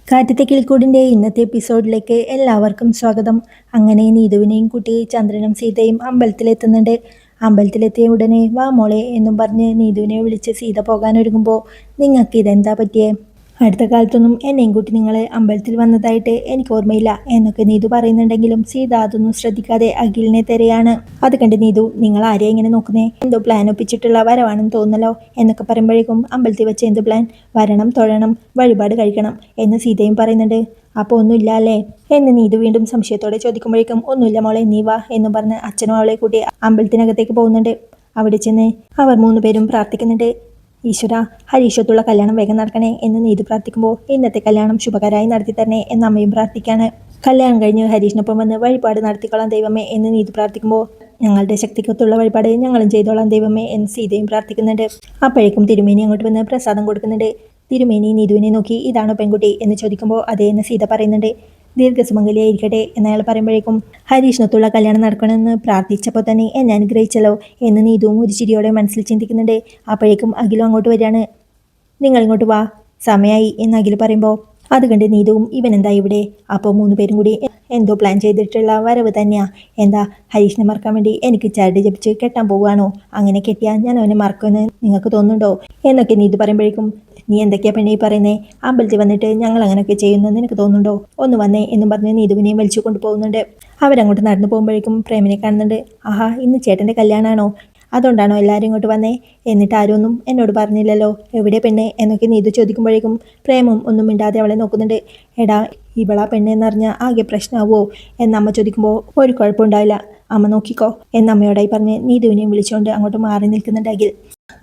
കാറ്റത്തെ കിളിക്കൂടിൻ്റെ ഇന്നത്തെ എപ്പിസോഡിലേക്ക് എല്ലാവർക്കും സ്വാഗതം. അങ്ങനെ നീതുവിനെയും കൂട്ടി ചന്ദ്രനും സീതയും അമ്പലത്തിലെത്തുന്നുണ്ട്. അമ്പലത്തിലെത്തിയ ഉടനെ വാ മോളെ എന്നും പറഞ്ഞ് നീതുവിനെ വിളിച്ച് സീത പോകാനൊരുങ്ങുമ്പോൾ നിങ്ങൾക്ക് ഇതെന്താ പറ്റിയേ? അടുത്ത കാലത്തൊന്നും എന്നെയും കൂട്ടി നിങ്ങൾ അമ്പലത്തിൽ വന്നതായിട്ട് എനിക്ക് ഓർമ്മയില്ല എന്നൊക്കെ നീതു പറയുന്നുണ്ടെങ്കിലും സീത അതൊന്നും ശ്രദ്ധിക്കാതെ അഖിലിനെ തിരയാണ്. അത് കണ്ട് നീതു നിങ്ങൾ ആരെയും ഇങ്ങനെ നോക്കുന്നേ? എന്തോ പ്ലാൻ ഒപ്പിച്ചിട്ടുള്ള വരവാണെന്ന് തോന്നലോ എന്നൊക്കെ പറയുമ്പോഴേക്കും അമ്പലത്തിൽ വെച്ച് എന്ത് പ്ലാൻ? വരണം, തൊഴണം, വഴിപാട് കഴിക്കണം എന്ന് സീതയും പറയുന്നുണ്ട്. അപ്പോൾ ഒന്നുമില്ല അല്ലേ എന്ന് നീതു വീണ്ടും സംശയത്തോടെ ചോദിക്കുമ്പോഴേക്കും ഒന്നുമില്ല മോളെ, നീ വാ എന്നും പറഞ്ഞ് അച്ഛനും അവളെ കൂട്ടി അമ്പലത്തിനകത്തേക്ക് പോകുന്നുണ്ട്. അവിടെ ചെന്ന് അവർ 3 പേരും പ്രാർത്ഥിക്കുന്നുണ്ട്. ഈശ്വര, ഹരീഷത്തുള്ള കല്യാണം വേഗം നടക്കണേ എന്ന് നീതു പ്രാർത്ഥിക്കുമ്പോൾ ഇന്നത്തെ കല്യാണം ശുഭകരമായി നടത്തി തരണേ എന്ന് അമ്മയും പ്രാർത്ഥിക്കാണ്. കല്യാണം കഴിഞ്ഞ് ഹരീഷിനൊപ്പം വന്ന് വഴിപാട് നടത്തിക്കൊള്ളാം ദൈവമേ എന്ന് നീതു പ്രാർത്ഥിക്കുമ്പോൾ ഞങ്ങളുടെ ശക്തിക്കൊത്തുള്ള വഴിപാട് ഞങ്ങളും ചെയ്തോളാം ദൈവമേ എന്ന് സീതയും പ്രാർത്ഥിക്കുന്നുണ്ട്. അപ്പോഴേക്കും തിരുമേനി അങ്ങോട്ട് വന്ന് പ്രസാദം കൊടുക്കുന്നുണ്ട്. തിരുമേനി നീതുവിനെ നോക്കി ഇതാണോ പെൺകുട്ടി എന്ന് ചോദിക്കുമ്പോൾ അതേ എന്ന് സീത പറയുന്നുണ്ട്. ദീർഘസുമംഗലിയായിരിക്കട്ടെ എന്നയാൾ പറയുമ്പോഴേക്കും ഹരീഷിനൊത്തുള്ള കല്യാണം നടക്കണമെന്ന് പ്രാർത്ഥിച്ചപ്പോൾ തന്നെ എന്നെ അനുഗ്രഹിച്ചല്ലോ എന്ന് നീതുവും ഒരു ചിരിയോടെ മനസ്സിൽ ചിന്തിക്കുന്നുണ്ട്. അപ്പോഴേക്കും അഖിലും അങ്ങോട്ട് വരികയാണ്. നിങ്ങളിങ്ങോട്ട് വാ, സമയമായി എന്ന് അഖിൽ പറയുമ്പോൾ അത് കണ്ട് നീതുവും ഇവനെന്താ ഇവിടെ? അപ്പോൾ 3 പേരും കൂടി എന്തോ പ്ലാൻ ചെയ്തിട്ടുള്ള വരവ് തന്നെയാ. എന്താ, ഹരീഷിനെ മറക്കാൻ വേണ്ടി എനിക്ക് ചരട് ജപിച്ച് കെട്ടാൻ പോവുകയാണോ? അങ്ങനെ കെട്ടിയാൽ ഞാൻ അവനെ മറക്കുമെന്ന് നിങ്ങൾക്ക് തോന്നുന്നുണ്ടോ എന്നൊക്കെ നീതു പറയുമ്പോഴേക്കും നീ എന്തൊക്കെയാ പെണ്ണെ ഈ പറയുന്നേ? അമ്പലത്തിൽ വന്നിട്ട് ഞങ്ങൾ അങ്ങനെയൊക്കെ ചെയ്യുന്നെന്ന് നിനക്ക് തോന്നുന്നുണ്ടോ? ഒന്ന് വന്നേ എന്നും പറഞ്ഞ് നീതുവിനെയും വലിച്ചു കൊണ്ടുപോകുന്നുണ്ട്. അവരങ്ങോട്ട് നടന്നു പോകുമ്പോഴേക്കും പ്രേമിനെ കാണുന്നുണ്ട്. ആഹാ, ഇന്ന് ചേട്ടൻ്റെ കല്യാണമാണോ? അതുകൊണ്ടാണോ എല്ലാവരും ഇങ്ങോട്ട് വന്നേ? എന്നിട്ട് ആരൊന്നും എന്നോട് പറഞ്ഞില്ലല്ലോ. എവിടെ പെണ്ണെ എന്നൊക്കെ നീതു ചോദിക്കുമ്പോഴേക്കും പ്രേമം ഒന്നും മിണ്ടാതെ അവളെ നോക്കുന്നുണ്ട്. എടാ, ഇവളാ പെണ്ണ് എന്നറിഞ്ഞാൽ ആകെ പ്രശ്നമാവോ എന്നമ്മ ചോദിക്കുമ്പോൾ ഒരു കുഴപ്പമുണ്ടാവില്ല, അമ്മ നോക്കിക്കോ എന്നമ്മയോടായി പറഞ്ഞ് നീതുവിനെയും വിളിച്ചുകൊണ്ട് അങ്ങോട്ട് മാറി നിൽക്കുന്നുണ്ട് അഖിൽ.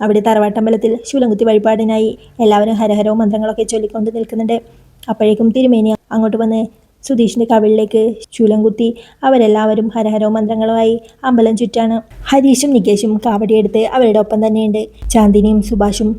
അവിടെ തറവാട്ടമ്പലത്തിൽ ശൂലംകുത്തി വഴിപാടിനായി എല്ലാവരും ഹരഹരവും മന്ത്രങ്ങളൊക്കെ ചൊല്ലിക്കൊണ്ട് നിൽക്കുന്നുണ്ട്. അപ്പോഴേക്കും തിരുമേനി അങ്ങോട്ട് വന്ന് സുധീഷിൻ്റെ കവിളിലേക്ക് ശൂലം കുത്തി അവരെല്ലാവരും ഹരഹരവും മന്ത്രങ്ങളുമായി അമ്പലം ചുറ്റാണ്. ഹരീഷും നികേഷും കാവടിയെടുത്ത് അവരുടെ ഒപ്പം തന്നെയുണ്ട്. ചാന്ദിനിയും സുഭാഷും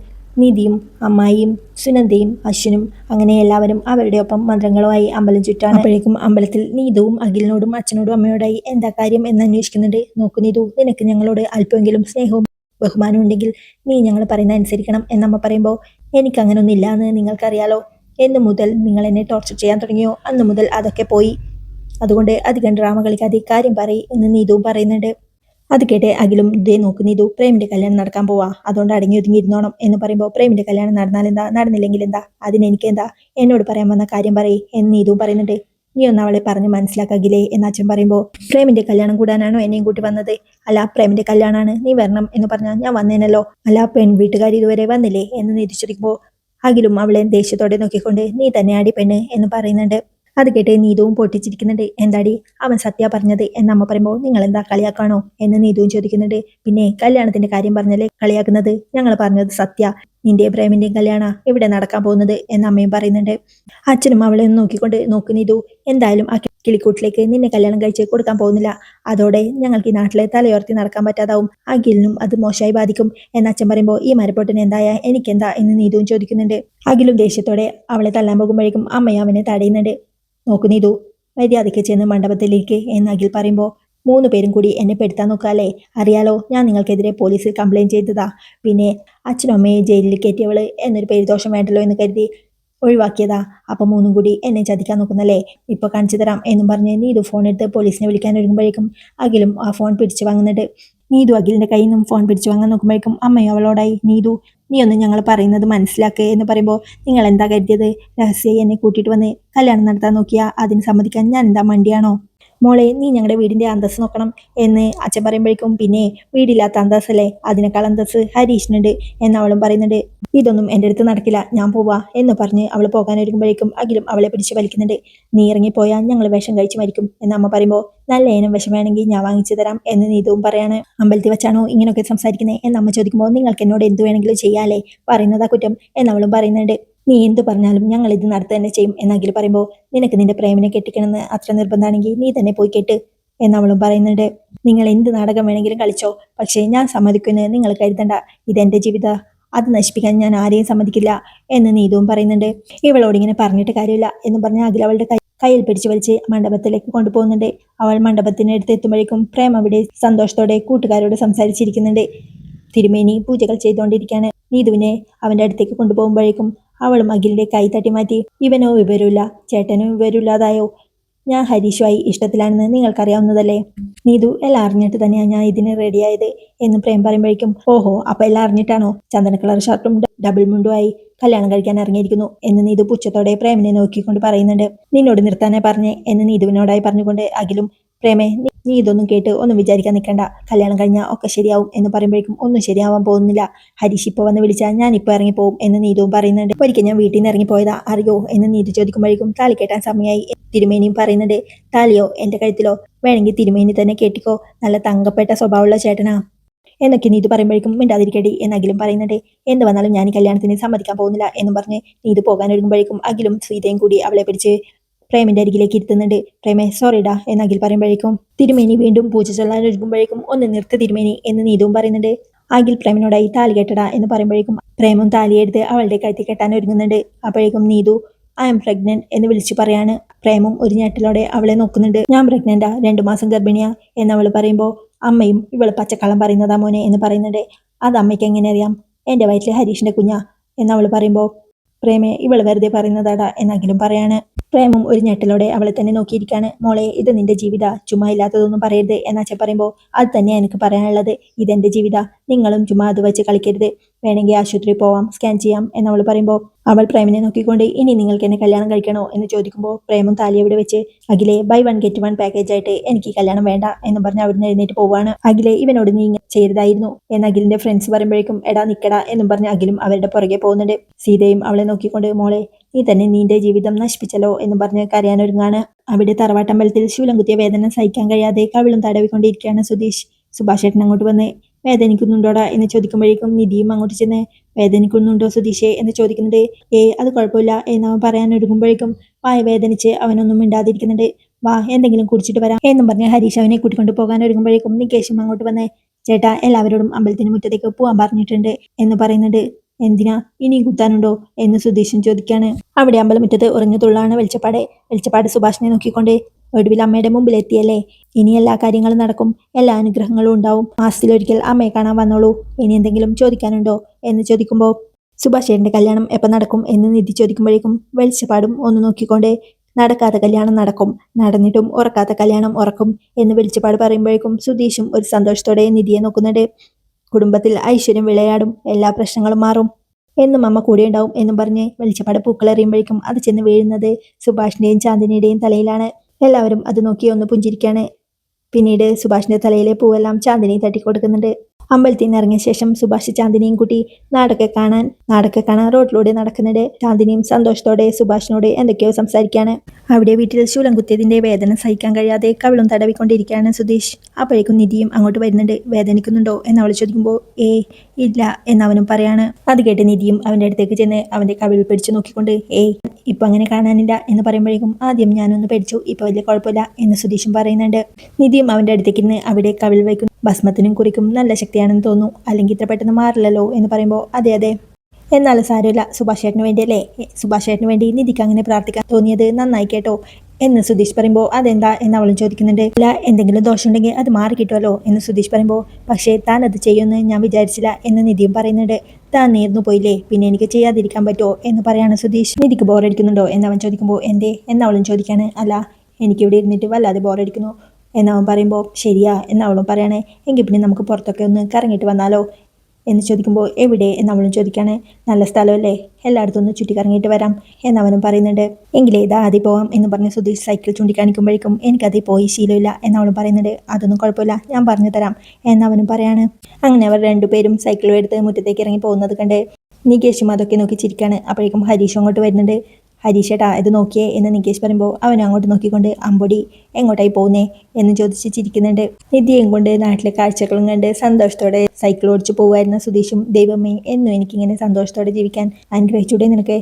നിധിയും അമ്മായിയും സുനന്ദയും അശ്വിനും അങ്ങനെ എല്ലാവരും അവരുടെ ഒപ്പം മന്ത്രങ്ങളുമായി അമ്പലം ചുറ്റാണ്. അപ്പോഴേക്കും അമ്പലത്തിൽ നീതുവും അഖിലിനോടും അച്ഛനോടും അമ്മയോടായി എന്താ കാര്യം എന്ന് അന്വേഷിക്കുന്നുണ്ട്. നോക്കു നീതു, നിനക്ക് ഞങ്ങളോട് അല്പമെങ്കിലും സ്നേഹവും ബഹുമാനം ഉണ്ടെങ്കിൽ നീ ഞങ്ങൾ പറയുന്ന അനുസരിക്കണം എന്നമ്മ പറയുമ്പോൾ എനിക്കങ്ങനൊന്നും ഇല്ല എന്ന് നിങ്ങൾക്കറിയാലോ. എന്ന് മുതൽ നിങ്ങൾ എന്നെ ടോർച്ചർ ചെയ്യാൻ തുടങ്ങിയോ അന്ന് മുതൽ അതൊക്കെ പോയി. അതുകൊണ്ട് അധികം ഡ്രാമ കളിക്കാതെ കാര്യം പറയും എന്ന് നീതുവും പറയുന്നുണ്ട്. അത് കേട്ട് അഖിലും ഇതേ നോക്ക് നീതു, പ്രേമിൻ്റെ കല്യാണം നടക്കാൻ പോവാ, അതുകൊണ്ട് അടങ്ങി ഒതുങ്ങി ഇരുന്നോണം എന്ന് പറയുമ്പോൾ പ്രേമിൻ്റെ കല്യാണം നടന്നാലെന്താ, നടന്നില്ലെങ്കിൽ എന്താ, അതിനെനിക്കെന്താ, എന്നോട് പറയാൻ വന്ന കാര്യം പറയേ എന്ന് നീതുവും പറയുന്നുണ്ട്. നീ ഒന്ന് അവളെ പറഞ്ഞ് മനസ്സിലാക്കാകില്ലേ എന്ന് അച്ഛൻ പറയുമ്പോൾ പ്രേമിൻ്റെ കല്യാണം കൂടാനാണോ എന്നെയും കൂട്ടി വന്നത്? അല്ല, പ്രേമിൻ്റെ കല്യാണമാണ്, നീ വരണം എന്ന് പറഞ്ഞാൽ ഞാൻ വന്നേനല്ലോ. അല്ല, പെൺ വീട്ടുകാർ ഇതുവരെ വന്നില്ലേ എന്ന് നീതി ചോദിക്കുമ്പോൾ അഖിലും അവളെ ദേഷ്യത്തോടെ നോക്കിക്കൊണ്ട് നീ തന്നെ അടി പെണ്ണ് എന്ന് പറയുന്നുണ്ട്. അത് കേട്ട് നീതുവും പൊട്ടിച്ചിരിക്കുന്നുണ്ട്. എന്താടി അവൻ സത്യ പറഞ്ഞത് എന്നമ്മ പറയുമ്പോൾ നിങ്ങൾ എന്താ കളിയാക്കാണോ എന്ന് നീതുവും ചോദിക്കുന്നുണ്ട്. പിന്നെ കല്യാണത്തിന്റെ കാര്യം പറഞ്ഞല്ലേ കളിയാക്കുന്നത്, ഞങ്ങൾ പറഞ്ഞത് സത്യ, നിന്റെ പ്രേമിന്റെയും കല്യാണ ഇവിടെ നടക്കാൻ പോകുന്നത് എന്ന് അമ്മയും പറയുന്നുണ്ട്. അച്ഛനും അവളെ ഒന്ന് നോക്കിക്കൊണ്ട് നോക്ക് നീതു, എന്തായാലും ആ കിളിക്കൂട്ടിലേക്ക് നിന്നെ കല്യാണം കഴിച്ച് കൊടുക്കാൻ പോകുന്നില്ല. അതോടെ ഞങ്ങൾക്ക് ഈ നാട്ടിലെ തലയോർത്തി നടക്കാൻ പറ്റാതാവും, അഖിലിനും അത് മോശമായി ബാധിക്കും എന്ന് അച്ഛൻ പറയുമ്പോൾ ഈ മരപ്പൊട്ടിന് എന്തായ എനിക്കെന്താ എന്ന് നീതുവും ചോദിക്കുന്നുണ്ട്. അഖിലും ദേഷ്യത്തോടെ അവളെ തല്ലാൻ പോകുമ്പോഴേക്കും അമ്മയും അവനെ തടയുന്നുണ്ട്. നോക്കു നീതു, മര്യാദയ്ക്ക് ചെന്ന് മണ്ഡപത്തിലേക്ക് എന്ന് അഖിൽ പറയുമ്പോൾ 3 പേരും കൂടി എന്നെ പെടുത്താൻ നോക്കാല്ലേ? അറിയാലോ, ഞാൻ നിങ്ങൾക്കെതിരെ പോലീസിൽ കംപ്ലൈൻറ്റ് ചെയ്തതാ. പിന്നെ അച്ഛനും അമ്മയെ ജയിലിൽ കയറ്റിയവള് എന്നൊരു പേരുദോഷം വേണ്ടല്ലോ എന്ന് കരുതി ഒഴിവാക്കിയതാ. അപ്പം 3 കൂടി എന്നെ ചതിക്കാൻ നോക്കുന്നല്ലേ? ഇപ്പോൾ കാണിച്ചു തരാം എന്നും പറഞ്ഞ് നീതു ഫോൺ എടുത്ത് പോലീസിനെ വിളിക്കാൻ ഒരുങ്ങുമ്പോഴേക്കും അഖിലും ആ ഫോൺ പിടിച്ചു വാങ്ങുന്നുണ്ട്. നീതു അഖിലിന്റെ കയ്യിൽ നിന്നും ഫോൺ പിടിച്ചു വാങ്ങാൻ നോക്കുമ്പോഴേക്കും അമ്മയും അവളോടായി നീതു, നീ ഒന്ന് ഞങ്ങൾ പറയുന്നത് മനസ്സിലാക്കുക എന്ന് പറയുമ്പോൾ നിങ്ങൾ എന്താ കരുതിയത്? രഹസ്യമായി എന്നെ കൂട്ടിയിട്ട് വന്ന് കല്യാണം നടത്താൻ നോക്കിയാ അതിന് സമ്മതിക്കാൻ ഞാൻ എന്താ മണ്ടിയാണോ? മോളെ, നീ ഞങ്ങളുടെ വീടിന്റെ അന്തസ് നോക്കണം എന്ന് അച്ഛൻ പറയുമ്പോഴേക്കും പിന്നെ വീടില്ലാത്ത അന്തസ്സല്ലേ, അതിനേക്കാൾ അന്തസ് ഹരീഷിനുണ്ട് എന്ന് അവളും പറയുന്നുണ്ട്. ഇതൊന്നും എൻ്റെ അടുത്ത് നടക്കില്ല, ഞാൻ പോവാ എന്ന് പറഞ്ഞ് അവൾ പോകാനൊരുങ്ങുമ്പോഴേക്കും അഖിലും അവളെ പിടിച്ച് വലിക്കുന്നുണ്ട്. നീ ഇറങ്ങിപ്പോയാൽ ഞങ്ങൾ വിഷം കഴിച്ച് മരിക്കും എന്ന് അമ്മ പറയുമ്പോൾ നല്ല ഇനം വിഷം വേണമെങ്കിൽ ഞാൻ വാങ്ങിച്ചു തരാം എന്ന് നീതുവും പറയാണ്. അമ്പലത്തിൽ വെച്ചാണോ ഇങ്ങനെയൊക്കെ സംസാരിക്കുന്നത് എന്ന് അമ്മ ചോദിക്കുമ്പോൾ നിങ്ങൾക്ക് എന്നോട് എന്ത് വേണമെങ്കിലും ചെയ്യാലേ, പറയുന്നതാ കുറ്റം എന്നവളും പറയുന്നുണ്ട്. നീ എന്ത് പറഞ്ഞാലും ഞങ്ങൾ ഇത് നടത്തുക തന്നെ ചെയ്യും എന്നഖിൽ പറയുമ്പോൾ നിനക്ക് നിന്റെ പ്രേമിനെ കെട്ടിക്കണമെന്ന് അത്ര നിർബന്ധമാണെങ്കിൽ നീ തന്നെ പോയി കെട്ട് എന്നവളും പറയുന്നുണ്ട്. നിങ്ങൾ എന്ത് നാടകം വേണമെങ്കിലും കളിച്ചോ, പക്ഷേ ഞാൻ സമ്മതിക്കുമെന്ന് നിങ്ങൾ കരുതണ്ട, ഇതെന്റെ ജീവിത, അത് നശിപ്പിക്കാൻ ഞാൻ ആരെയും സമ്മതിക്കില്ല എന്ന് നീതുവും പറയുന്നുണ്ട്. ഇവളോട് ഇങ്ങനെ പറഞ്ഞിട്ട് കാര്യമില്ല എന്ന് പറഞ്ഞ് അഖിൽ അവളുടെ കയ്യിൽ പിടിച്ചു വലിച്ച് മണ്ഡപത്തിലേക്ക് കൊണ്ടുപോകുന്നുണ്ട്. അവൾ മണ്ഡപത്തിനടുത്ത് എത്തുമ്പോഴേക്കും പ്രേം അവിടെ സന്തോഷത്തോടെ കൂട്ടുകാരോട് സംസാരിച്ചിരിക്കുന്നുണ്ട്. തിരുമേനി പൂജകൾ ചെയ്തുകൊണ്ടിരിക്കുകയാണ്. നീതുവിനെ അവൻ്റെ അടുത്തേക്ക് കൊണ്ടുപോകുമ്പോഴേക്കും അവളും അഖിലിന്റെ കൈ തട്ടി മാറ്റി. ഇവനോ വിവരമില്ല, ചേട്ടനോ വിവരമില്ലാതായോ? ഞാൻ ഹരീഷുമായി ഇഷ്ടത്തിലാണെന്ന് നിങ്ങൾക്കറിയാവുന്നതല്ലേ? നീതു എല്ലാം അറിഞ്ഞിട്ട് തന്നെയാണ് ഞാൻ ഇതിന് റെഡിയായത് എന്ന് പ്രേം പറയുമ്പോഴേക്കും, ഓഹോ, അപ്പൊ എല്ലാം അറിഞ്ഞിട്ടാണോ ചന്ദന കളർ ഷർട്ടും ഡബിൾ മുണ്ടുമായി കല്യാണം കഴിക്കാൻ ഇറങ്ങിയിരിക്കുന്നു എന്ന് നീതു പുച്ഛത്തോടെ പ്രേമിനെ നോക്കിക്കൊണ്ട് പറയുന്നുണ്ട്. നിന്നോട് നിർത്താനേ പറഞ്ഞേ എന്ന് നീതുവിനോടായി പറഞ്ഞുകൊണ്ട് അഖിലും, പ്രേമേ, നീ ഇതൊന്നും കേട്ട് ഒന്നും വിചാരിക്കാൻ നിൽക്കണ്ട, കല്യാണം കഴിഞ്ഞാൽ ഒക്കെ ശരിയാവും എന്ന് പറയുമ്പോഴേക്കും, ഒന്നും ശരിയാവാൻ പോകുന്നില്ല. ഹരീഷ് ഇപ്പോൾ വന്ന് വിളിച്ചാൽ ഞാൻ ഇപ്പോൾ ഇറങ്ങിപ്പോവും എന്ന് നീതുവും പറയുന്നുണ്ട്. ഒരിക്കൽ ഞാൻ വീട്ടിൽ നിന്ന് ഇറങ്ങിപ്പോയതാ, അറിയോ എന്ന് നീതു ചോദിക്കുമ്പോഴേക്കും, താലി കെട്ടാൻ സമയമായി തിരുമേനിയും പറയുന്നുണ്ട്. താലിയോ എന്റെ കഴുത്തിലോ? വേണമെങ്കിൽ തിരുമേനി തന്നെ കെട്ടിക്കോ, നല്ല തങ്കപ്പെട്ട സ്വഭാവമുള്ള ചേട്ടനാ എന്നൊക്കെ നീതു പറയുമ്പോഴേക്കും, മിണ്ടാതിരിക്കടി എന്നകിലും പറയുന്നുണ്ട്. എന്ത് വന്നാലും ഞാൻ ഈ കല്യാണത്തിന് സമ്മതിക്കാൻ പോകുന്നില്ല എന്നും പറഞ്ഞ് നീതു പോകാൻ ഒരുങ്ങുമ്പോഴേക്കും അഖിലും സീതയും കൂടി അവളെ പിടിച്ച് പ്രേമിന്റെ അരികിലേക്ക് ഇരുത്തുന്നുണ്ട്. പ്രേമേ, സോറിഡാ എന്ന് അഖിൽ പറയുമ്പോഴേക്കും തിരുമേനി വീണ്ടും പൂജ ചൊല്ലാൻ ഒരുങ്ങുമ്പോഴേക്കും, ഒന്ന് നിർത്ത് തിരുമേനി എന്ന് നീതുവും പറയുന്നുണ്ട്. അഖിൽ പ്രേമിനോടായി താലി കെട്ടടാ എന്ന് പറയുമ്പോഴേക്കും പ്രേമും താലിയെടുത്ത് അവളുടെ കഴുത്തിൽ കെട്ടാൻ ഒരുങ്ങുന്നുണ്ട്. അപ്പോഴേക്കും നീതു, ഐ ആം പ്രഗ്നന്റ് എന്ന് വിളിച്ചു പറയാണ്. പ്രേമും ഒരു ഞെട്ടലോടെ അവളെ നോക്കുന്നുണ്ട്. ഞാൻ പ്രഗ്നന്റാ, 2 മാസം ഗർഭിണിയാ എന്നവൾ പറയുമ്പോൾ, അമ്മയും ഇവള് പച്ചക്കള്ളം പറയുന്നതാ മോനെ എന്ന് പറയുന്നുണ്ട്. അത് അമ്മയ്ക്ക് എങ്ങനെ അറിയാം? എന്റെ വയറ്റിൽ ഹരീഷിന്റെ കുഞ്ഞാ എന്നവൾ പറയുമ്പോൾ, പ്രേമെ, ഇവള് വെറുതെ പറയുന്നതാടാ എന്നെങ്കിലും പറയാണ്. പ്രേമും ഒരു ഞെട്ടലോടെ അവളെ തന്നെ നോക്കിയിരിക്കാണ്. മോളെ, ഇത് നിന്റെ ജീവിത, ചുമ്മാ ഇല്ലാത്തതൊന്നും പറയരുത് എന്നച്ഛൻ പറയുമ്പോൾ, അത് തന്നെയാ എനിക്ക് പറയാനുള്ളത്, ഇതെന്റെ ജീവിത, നിങ്ങളും ചുമ്മാ അത് വെച്ച് കളിക്കരുത്, വേണമെങ്കിൽ ആശുപത്രിയിൽ പോവാം, സ്കാൻ ചെയ്യാം എന്നവൾ പറയുമ്പോൾ അവൾ പ്രേമിനെ നോക്കിക്കൊണ്ട്, ഇനി നിങ്ങൾക്ക് എന്നെ കല്യാണം കഴിക്കണോ എന്ന് ചോദിക്കുമ്പോൾ പ്രേമും താലി അവിടെ വെച്ച്, അഖിലെ, ബൈ 1 get 1 പാക്കേജ് ആയിട്ട് എനിക്ക് കല്യാണം വേണ്ട എന്ന് പറഞ്ഞ് അവിടുന്ന് എഴുന്നേറ്റ് പോവാണ്. അഖിലെ, ഇവനോട് നീ ചെയ്യരുതായിരുന്നു എന്ന് അഖിലിന്റെ ഫ്രണ്ട്സ് പറയുമ്പോഴേക്കും, എടാ നിക്കടാ എന്നും പറഞ്ഞ് അഖിലും അവരുടെ പുറകെ പോകുന്നുണ്ട്. സീതയും അവളെ നോക്കിക്കൊണ്ട്, മോളെ, നീ തന്നെ നിന്റെ ജീവിതം നശിപ്പിച്ചല്ലോ എന്ന് പറഞ്ഞ് കരയാനൊരുങ്ങാണ്. അവിടെ തറവാട്ടമ്പലത്തിൽ ശൂലം കുത്തിയ വേദന സഹിക്കാൻ കഴിയാതെ കവിളും തടവിക്കൊണ്ടിരിക്കുകയാണ് സുധീഷ്. സുഭാഷ് ഏട്ടൻ അങ്ങോട്ട് വന്ന്, വേദനിക്കുന്നുണ്ടോടാ എന്ന് ചോദിക്കുമ്പോഴേക്കും നിധിയും അങ്ങോട്ട് ചെന്ന്, വേദനിക്കുന്നുണ്ടോ സുധീഷേ എന്ന് ചോദിക്കുന്നുണ്ട്. അത് കുഴപ്പമില്ല എന്നവൻ പറയാൻ ഒരുങ്ങുമ്പോഴേക്കും വായ വേദനിച്ച് അവനൊന്നും മിണ്ടാതിരിക്കുന്നുണ്ട്. വാ, എന്തെങ്കിലും കുടിച്ചിട്ട് വരാം എന്നും പറഞ്ഞ് ഹരീഷ് അവനെ കൂട്ടിക്കൊണ്ട് പോകാൻ ഒരുങ്ങുമ്പോഴേക്കും നികേഷും അങ്ങോട്ട് വന്ന്, ചേട്ടാ, എല്ലാവരോടും അമ്പലത്തിന് മുറ്റത്തേക്ക് പോകാൻ പറഞ്ഞിട്ടുണ്ട് എന്ന് പറയുന്നുണ്ട്. എന്തിനാ, ഇനിയും കുത്താനുണ്ടോ എന്ന് സുധീഷൻ ചോദിക്കാണ്. അവിടെ അമ്പലമുറ്റത്ത് ഉറഞ്ഞു തുള്ളാണ് വെളിച്ചപ്പാട് സുഭാഷിനെ നോക്കിക്കൊണ്ട്, ഒടുവിൽ അമ്മയുടെ മുമ്പിൽ എത്തിയല്ലേ, ഇനി എല്ലാ കാര്യങ്ങളും നടക്കും, എല്ലാ അനുഗ്രഹങ്ങളും ഉണ്ടാവും, മാസത്തിലൊരിക്കൽ അമ്മയെ കാണാൻ വന്നോളൂ, ഇനി എന്തെങ്കിലും ചോദിക്കാനുണ്ടോ എന്ന് ചോദിക്കുമ്പോൾ, സുഭാഷേട്ടന്റെ കല്യാണം എപ്പോൾ നടക്കും എന്ന് നിധി ചോദിക്കുമ്പോഴേക്കും വെളിച്ചപ്പാടും ഒന്ന് നോക്കിക്കൊണ്ട്, നടക്കാത്ത കല്യാണം നടക്കും, നടന്നിട്ടും ഉറക്കാത്ത കല്യാണം ഉറക്കും എന്ന് വെളിച്ചപ്പാട് പറയുമ്പോഴേക്കും സുധീഷും ഒരു സന്തോഷത്തോടെ നിധിയെ നോക്കുന്നുണ്ട്. കുടുംബത്തിൽ ഐശ്വര്യം വിളയാടും, എല്ലാ പ്രശ്നങ്ങളും മാറും, എന്നും അമ്മ കൂടെ ഉണ്ടാവും എന്നും പറഞ്ഞ് വെളിച്ചപ്പാട് പൂക്കളെറിയുമ്പോഴേക്കും അത് ചെന്ന് വീഴുന്നത് സുഭാഷിന്റെയും ചാന്ദിനിയുടെയും തലയിലാണ്. എല്ലാവരും അത് നോക്കി ഒന്ന് പുഞ്ചിരിക്കാണ്. പിന്നീട് സുഭാഷിന്റെ തലയിലെ പൂവെല്ലാം ചാന്ദിനി തട്ടിക്കൊടുക്കുന്നുണ്ട്. അമ്പലത്തിൽ നിന്ന് ഇറങ്ങിയ ശേഷം സുഭാഷ് ചാന്ദിനിയും കൂട്ടി നാടൊക്കെ കാണാൻ റോഡിലൂടെ നടക്കുന്നുണ്ട്. ചാന്ദിനിയും സന്തോഷത്തോടെ സുഭാഷിനോട് എന്തൊക്കെയോ സംസാരിക്കാണ്. അവിടെ വീട്ടിൽ ശൂലം കുത്തിയതിന്റെ വേദന സഹിക്കാൻ കഴിയാതെ കവിളും തടവിക്കൊണ്ടിരിക്കുകയാണ് സുധീഷ്. അപ്പോഴേക്കും നിധിയും അങ്ങോട്ട് വരുന്നുണ്ട്. വേദനിക്കുന്നുണ്ടോ എന്ന് അവൾ ചോദിക്കുമ്പോൾ, ഇല്ല എന്നവനും പറയാണ്. അത് കേട്ട് നിധിയും അവന്റെ അടുത്തേക്ക് ചെന്ന് അവന്റെ കവിളിൽ പിടിച്ചു നോക്കിക്കൊണ്ട്, ഇപ്പൊ അങ്ങനെ കാണാനില്ല എന്ന് പറയുമ്പോഴേക്കും, ആദ്യം ഞാനൊന്ന് പേടിച്ചു, ഇപ്പൊ വലിയ കുഴപ്പമില്ല എന്ന് സുധീഷും പറയുന്നുണ്ട്. നിധിയും അവന്റെ അടുത്തേക്ക് ഇന്ന് അവിടെ കവിൾ വയ്ക്കും. ഭസ്മത്തിനും കുറിക്കും നല്ല ശക്തിയാണെന്ന് തോന്നുന്നു, അല്ലെങ്കിൽ ഇത്ര പെട്ടെന്ന് മാറില്ലല്ലോ എന്ന് പറയുമ്പോൾ, അതെ, എന്നാലും സാരമില്ല, സുഭാഷേട്ടന് വേണ്ടിയല്ലേ, സുഭാഷേട്ടന് വേണ്ടി നിധിക്ക് അങ്ങനെ പ്രാർത്ഥിക്കാൻ തോന്നിയത് നന്നായി കേട്ടോ എന്ന് സുധീഷ് പറയുമ്പോൾ, അതെന്താ എന്ന് അവളും ചോദിക്കുന്നുണ്ട്. അല്ല, എന്തെങ്കിലും ദോഷമുണ്ടെങ്കിൽ അത് മാറി കിട്ടുമല്ലോ എന്ന് സുധീഷ് പറയുമ്പോൾ, പക്ഷേ താൻ അത് ചെയ്യുമെന്ന് ഞാൻ വിചാരിച്ചില്ല എന്ന് നിധിയും പറയുന്നുണ്ട്. താൻ നേർന്നു പോയില്ലേ, പിന്നെ എനിക്ക് ചെയ്യാതിരിക്കാൻ പറ്റുമോ എന്ന് പറയാണ് സുധീഷ്. നിധിക്ക് ബോറടിക്കുന്നുണ്ടോ എന്നവൻ ചോദിക്കുമ്പോൾ, എന്തേ എന്നവളും ചോദിക്കാണ്. അല്ല, എനിക്കിവിടെ ഇരുന്നിട്ട് വല്ലാതെ ബോറടിക്കുന്നു എന്നവൻ പറയുമ്പോൾ, ശരിയാ എന്നവളും പറയണേ, എങ്കിൽ പിന്നെ നമുക്ക് പുറത്തൊക്കെ ഒന്ന് കറങ്ങിയിട്ട് വന്നാലോ എന്ന് ചോദിക്കുമ്പോൾ, എവിടെ എന്നവളും ചോദിക്കാണ്. നല്ല സ്ഥലമല്ലേ, എല്ലായിടത്തും ഒന്ന് ചുറ്റിക്കറങ്ങിയിട്ട് വരാം എന്നവനും പറയുന്നുണ്ട്. എങ്കിലേ ഇതാ ആദ്യം പോവാം എന്ന് പറഞ്ഞ് സുധീഷ് സൈക്കിൾ ചൂണ്ടിക്കാണിക്കുമ്പോഴേക്കും, എനിക്കതിൽ പോയി ശീലമില്ല എന്നവളും പറയുന്നുണ്ട്. അതൊന്നും കുഴപ്പമില്ല, ഞാൻ പറഞ്ഞു തരാം എന്നവനും പറയാണ്. അങ്ങനെ അവർ രണ്ടുപേരും സൈക്കിളും എടുത്ത് മുറ്റത്തേക്ക് ഇറങ്ങി പോകുന്നത് കണ്ട് നികേഷും അതൊക്കെ നോക്കി ചിരിക്കാണ്. അപ്പോഴേക്കും ഹരീഷും അങ്ങോട്ട് വരുന്നുണ്ട്. ഹരീഷേട്ടാ, ഇത് നോക്കിയേ എന്ന് നികേഷ് പറയുമ്പോൾ അവൻ അങ്ങോട്ട് നോക്കിക്കൊണ്ട്, അമ്പൊടി എങ്ങോട്ടായി പോകുന്നേ എന്ന് ചോദിച്ച് ചിരിക്കുന്നുണ്ട്. നിധിയും കൊണ്ട് നാട്ടിലെ കാഴ്ചകളും കണ്ട് സന്തോഷത്തോടെ സൈക്കിൾ ഓടിച്ചു പോകുമായിരുന്ന സുധീഷും, ദൈവമേ, എന്നും എനിക്കിങ്ങനെ സന്തോഷത്തോടെ ജീവിക്കാൻ അനുഗ്രഹിച്ചൂടെ നിനക്ക്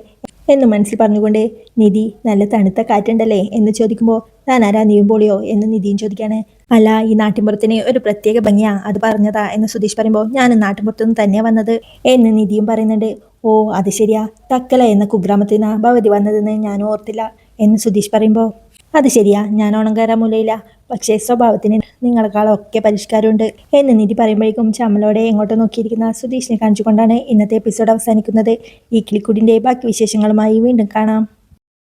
എന്ന് മനസ്സിൽ പറഞ്ഞുകൊണ്ട്, നിധി, നല്ല തണുത്ത കാറ്റുണ്ടല്ലേ എന്ന് ചോദിക്കുമ്പോൾ, താൻ ആരാ, നീയും പോളിയോ എന്ന് നിധിയും ചോദിക്കാണ്. അല്ല, ഈ നാട്ടിൻപുറത്തിന് ഒരു പ്രത്യേക ഭംഗിയാ, അത് പറഞ്ഞതാ എന്ന് സുധീഷ് പറയുമ്പോൾ, ഞാനും നാട്ടിൻപുറത്തുനിന്ന് തന്നെയാ വന്നത് എന്ന് നിധിയും പറയുന്നുണ്ട്. ഓ, അത് ശരിയാ, തക്കല എന്ന കുഗ്രാമത്തിൽ നിന്നാ ഭവതി വന്നതെന്ന് ഞാനും ഓർത്തില്ല എന്ന് സുധീഷ് പറയുമ്പോൾ, അത് ശരിയാ, ഞാൻ ഓണം കയറാൻ മൂലയില്ല. പക്ഷേ സ്വഭാവത്തിന് നിങ്ങളെക്കാളൊക്കെ പരിഷ്കാരമുണ്ട് എന്ന് നിധി പറയുമ്പോഴേക്കും ചമ്മലോടെ എങ്ങോട്ട് നോക്കിയിരിക്കുന്ന സുധീഷിനെ കാണിച്ചുകൊണ്ടാണ് ഇന്നത്തെ എപ്പിസോഡ് അവസാനിക്കുന്നത്. ഈ കിളിക്കൂടിൻ്റെ ബാക്കി വിശേഷങ്ങളുമായി വീണ്ടും കാണാം.